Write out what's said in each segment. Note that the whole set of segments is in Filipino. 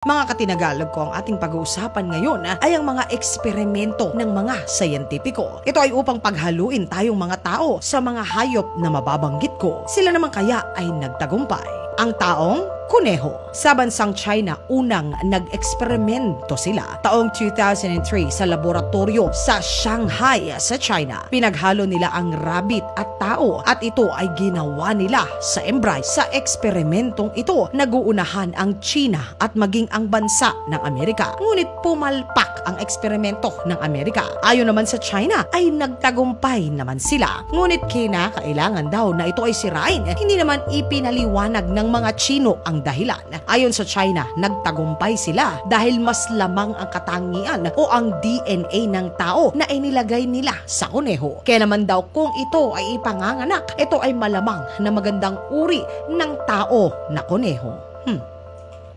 Mga katinagalog ko, ang ating pag-uusapan ngayon ay ang mga eksperimento ng mga sayentipiko. Ito ay upang paghaluin tayong mga tao sa mga hayop na mababanggit ko. Sila naman kaya ay nagtagumpay. Ang taong kuneho. Sa bansang China, unang nag-eksperimento sila taong 2003 sa laboratorio sa Shanghai sa China. Pinaghalo nila ang rabbit at tao at ito ay ginawa nila sa embray. Sa eksperimentong ito, naguunahan ang China at maging ang bansa ng Amerika. Ngunit pumalpak ang eksperimento ng Amerika. Ayon naman sa China, ay nagtagumpay naman sila. Ngunit kinakailangan daw na ito ay sirain. Hindi naman ipinaliwanag ng mga Chino ang dahilan. Ayon sa China, nagtagumpay sila dahil mas lamang ang katangian o ang DNA ng tao na inilagay nila sa kuneho. Kaya naman daw kung ito ay ipanganganak, ito ay malamang na magandang uri ng tao na kuneho.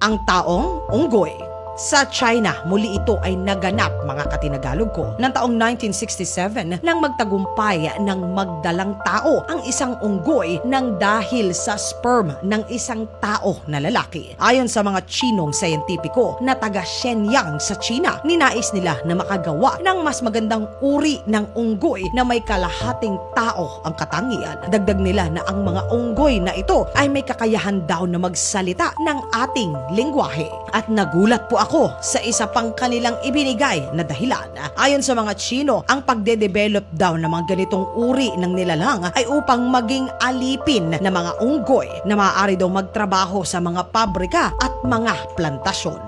Ang taong unggoy. Sa China, muli ito ay naganap, mga katinagalog ko, ng taong 1967 nang magtagumpay ng magdalang tao ang isang unggoy nang dahil sa sperm ng isang tao na lalaki. Ayon sa mga Chinong sayentipiko na taga Shenyang sa China, ninais nila na makagawa ng mas magandang uri ng unggoy na may kalahating tao ang katangian. Dagdag nila na ang mga unggoy na ito ay may kakayahan daw na magsalita ng ating lengguwahe. At nagulat po ako sa isa pang kanilang ibinigay na dahilan. Ayon sa mga Chino, ang pagde-develop daw ng mga ganitong uri ng nilalang ay upang maging alipin na mga unggoy na maaari daw magtrabaho sa mga pabrika at mga plantasyon.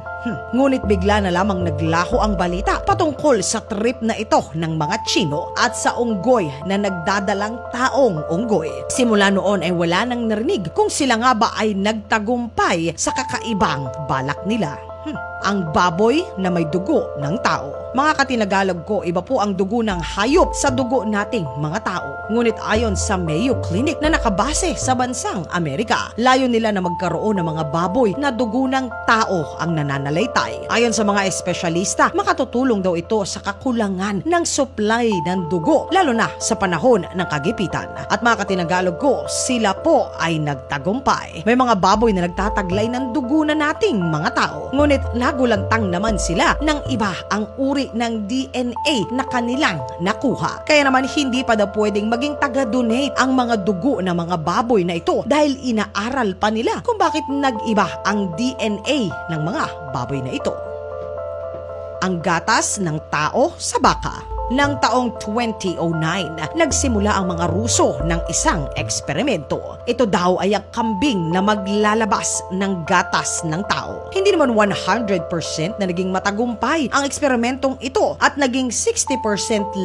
Ngunit bigla na lamang naglaho ang balita patungkol sa trip na ito ng mga Chino at sa unggoy na nagdadalang taong unggoy. Simula noon ay wala nang narinig kung sila nga ba ay nagtagumpay sa kakaibang balak nila. Ang baboy na may dugo ng tao. Mga katinagalog ko, iba po ang dugo ng hayop sa dugo nating mga tao. Ngunit ayon sa Mayo Clinic na nakabase sa bansang Amerika, layo nila na magkaroon ng mga baboy na dugo ng tao ang nananalaytay. Ayon sa mga espesyalista, makatutulong daw ito sa kakulangan ng supply ng dugo, lalo na sa panahon ng kagipitan. At mga katinagalog ko, sila po ay nagtagumpay. May mga baboy na nagtataglay ng dugo na nating mga tao. Ngunit nagulantang naman sila ng iba ang uri ng DNA na kanilang nakuha. Kaya naman hindi pa daw pwedeng maging taga-donate ang mga dugo ng mga baboy na ito dahil inaaral pa nila kung bakit nag-iba ang DNA ng mga baboy na ito. Ang gatas ng tao sa baka. Nang taong 2009, nagsimula ang mga Ruso ng isang eksperimento. Ito daw ay ang kambing na maglalabas ng gatas ng tao. Hindi naman 100% na naging matagumpay ang eksperimentong ito at naging 60%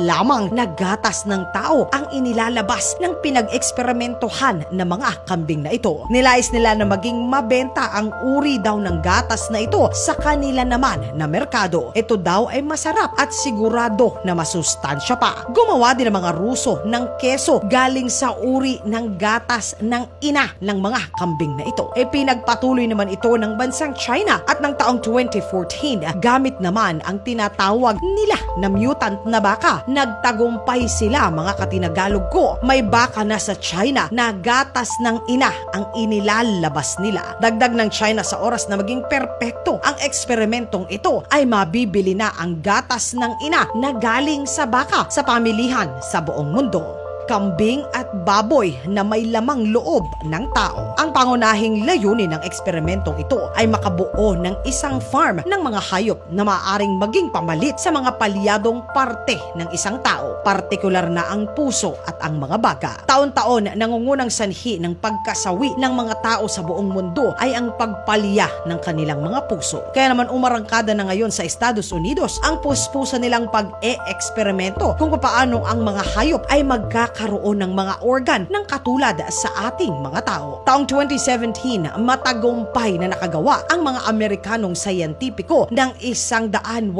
lamang na gatas ng tao ang inilalabas ng pinag-eksperimentohan ng mga kambing na ito. Nilais nila na maging mabenta ang uri daw ng gatas na ito sa kanila naman na merkado. Ito daw ay masarap at sigurado na sustansya pa. Gumawa din ng mga Ruso ng keso galing sa uri ng gatas ng ina ng mga kambing na ito. Pinagpatuloy naman ito ng bansang China at ng taong 2014, gamit naman ang tinatawag nila na mutant na baka. Nagtagumpay sila, mga katinagalog ko. May baka na sa China na gatas ng ina ang inilalabas nila. Dagdag ng China, sa oras na maging perpekto ang eksperimentong ito, ay mabibili na ang gatas ng ina na galing sa baka sa pamilihan sa buong mundo. Kambing at baboy na may lamang loob ng tao. Ang pangunahing layunin ng eksperimentong ito ay makabuo ng isang farm ng mga hayop na maaaring maging pamalit sa mga palyadong parte ng isang tao, partikular na ang puso at ang mga baga. Taon-taon, nangungunang sanhi ng pagkasawi ng mga tao sa buong mundo ay ang pagpalya ng kanilang mga puso. Kaya naman umarangkada na ngayon sa Estados Unidos ang puspusa nilang pag-e-eksperimento kung paano ang mga hayop ay magkakaroon ng mga organ ng katulad sa ating mga tao. Taong 2017, matagumpay na nakagawa ang mga Amerikanong sayentipiko ng 186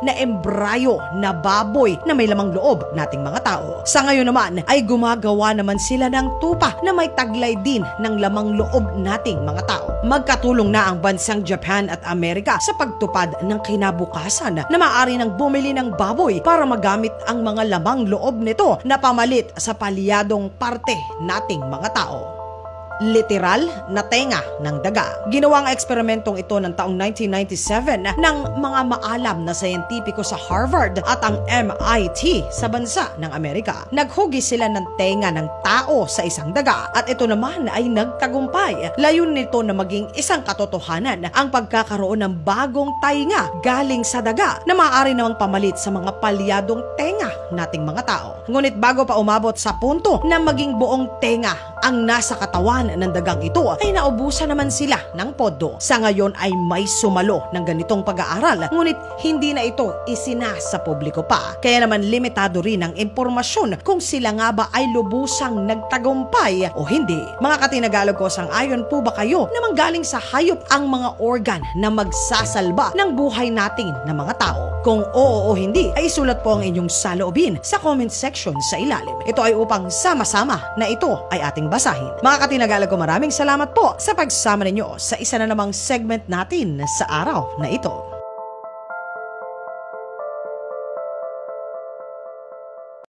na embryo na baboy na may lamang loob nating mga tao. Sa ngayon naman ay gumagawa naman sila ng tupa na may taglay din ng lamang loob nating mga tao. Magkatulong na ang bansang Japan at Amerika sa pagtupad ng kinabukasan na maaari nang bumili ng baboy para magamit ang mga lamang loob nito na pamalit sa palyadong parte nating mga tao. literal na tenga ng daga. Ginawa ang eksperimentong ito ng taong 1997 ng mga maalam na siyentipiko sa Harvard at ang MIT sa bansa ng Amerika. Naghugis sila ng tenga ng tao sa isang daga at ito naman ay nagtagumpay. Layunin nito na maging isang katotohanan ang pagkakaroon ng bagong tainga galing sa daga na maaari namang pamalit sa mga palyadong tenga nating mga tao. Ngunit bago pa umabot sa punto na maging buong tenga ang nasa katawan ng dagang ito, ay naubusan naman sila ng pondo. Sa ngayon ay may sumalo ng ganitong pag-aaral, ngunit hindi na ito isinasa publiko pa. Kaya naman limitado rin ang impormasyon kung sila nga ba ay lubusang nagtagumpay o hindi. Mga katinagalag ko, sang-ayon po ba kayo na manggaling sa hayop ang mga organ na magsasalba ng buhay natin na mga tao? Kung oo o hindi, ay isulat po ang inyong saloobin sa comment section sa ilalim. Ito ay upang sama-sama na ito ay ating basahin. Mga katinagalag ko, maraming salamat po sa pagsama ninyo sa isa na namang segment natin sa araw na ito.